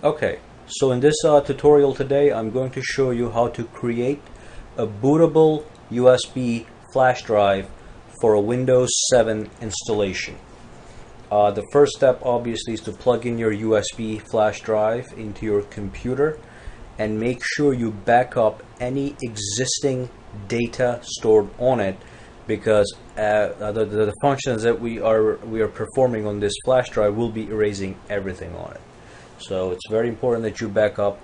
Okay, so in this tutorial today I'm going to show you how to create a bootable USB flash drive for a Windows 7 installation. The first step obviously is to plug in your USB flash drive into your computer and make sure you back up any existing data stored on it, because the functions that we are performing on this flash drive will be erasing everything on it. So it's very important that you back up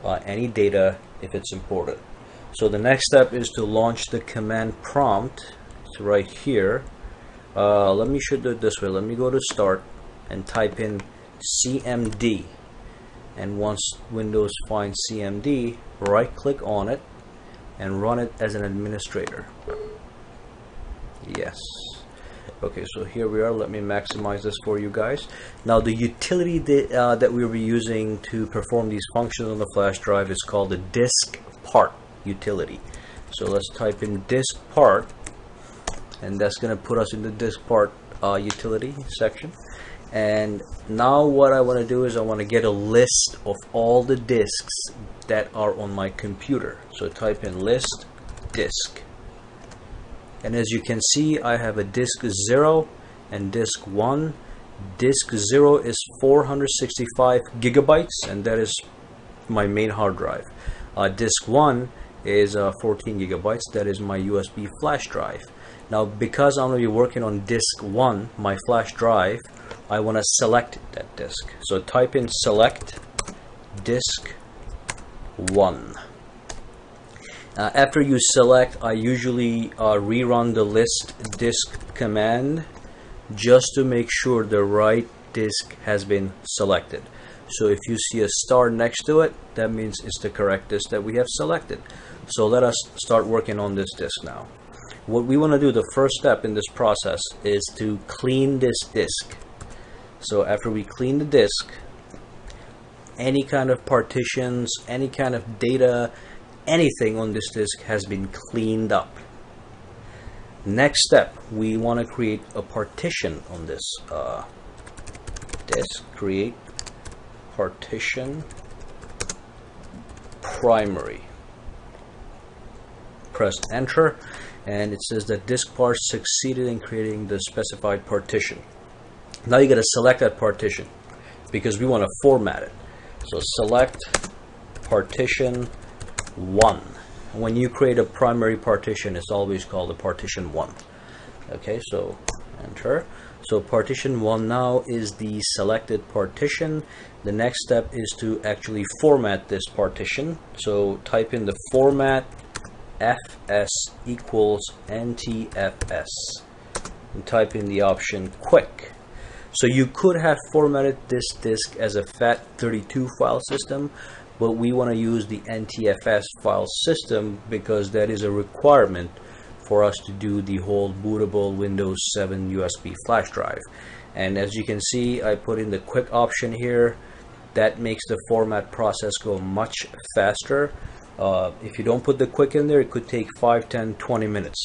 any data if it's important. So the next step is to launch the command prompt. It's right here. Let me should do it this way. Let me go to start and type in CMD, and once Windows finds CMD, right click on it and run it as an administrator. Yes. Okay, so here we are. Let me maximize this for you guys. Now the utility that we'll be using to perform these functions on the flash drive is called the disk part utility. So let's type in disk part, and that's going to put us in the disk part utility section. And now what I want to do is I want to get a list of all the disks that are on my computer. So type in list disk. And as you can see, I have a disk 0 and disk 1. Disk 0 is 465 gigabytes, and that is my main hard drive. Disk 1 is 14 gigabytes. That is my USB flash drive. Now, because I'm going to be working on disk 1, my flash drive, I want to select that disk. So type in select disk 1. After you select, I usually rerun the list disk command just to make sure the right disk has been selected. So if you see a star next to it, that means it's the correct disk that we have selected. So let us start working on this disk now. What we want to do, the first step in this process, is to clean this disk. So after we clean the disk, any kind of partitions, any kind of data, anything on this disk has been cleaned up. Next step, we want to create a partition on this disk. Create partition primary. Press enter, and it says that disk part succeeded in creating the specified partition. Now you got to select that partition because we want to format it. So select partition 1. When you create a primary partition, it's always called a partition 1. Okay, so enter. So partition 1 now is the selected partition. The next step is to actually format this partition. So type in the format fs equals ntfs and type in the option quick. So you could have formatted this disk as a FAT32 file system, but we want to use the NTFS file system because that is a requirement for us to do the whole bootable Windows 7 USB flash drive. And as you can see, I put in the quick option here. That makes the format process go much faster. If you don't put the quick in there, it could take 5, 10, 20 minutes.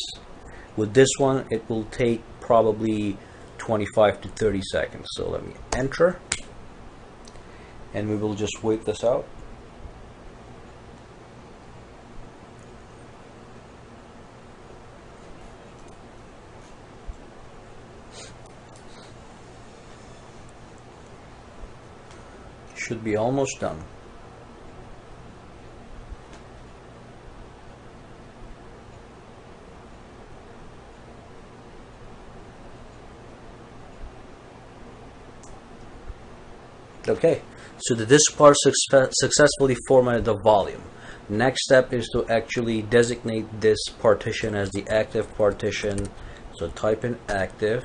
With this one, it will take probably 25 to 30 seconds. So let me enter, and we will just wait this out. Should be almost done. Okay, so the disk part successfully formatted the volume. Next step is to actually designate this partition as the active partition. So type in active.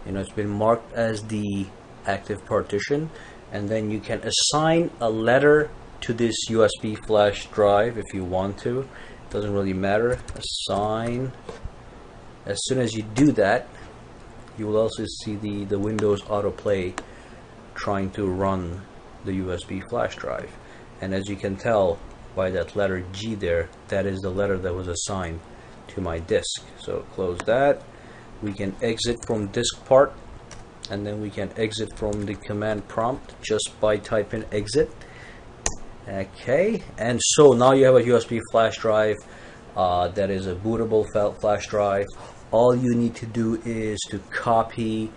It's been marked as the active partition, and then you can assign a letter to this USB flash drive if you want to. It doesn't really matter. Assign. As soon as you do that, you will also see the Windows autoplay trying to run the USB flash drive. And as you can tell by that letter G there, that is the letter that was assigned to my disk. So close that. We can exit from disk part and then we can exit from the command prompt just by typing exit. Okay, and so now you have a USB flash drive that is a bootable flash drive. All you need to do is to copy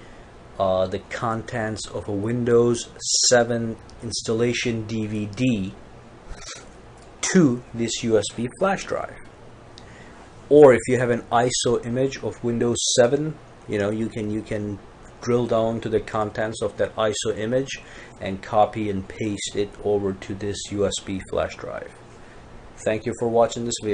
the contents of a Windows 7 installation DVD to this USB flash drive. Or if you have an ISO image of Windows 7, you can drill down to the contents of that ISO image and copy and paste it over to this USB flash drive. Thank you for watching this video.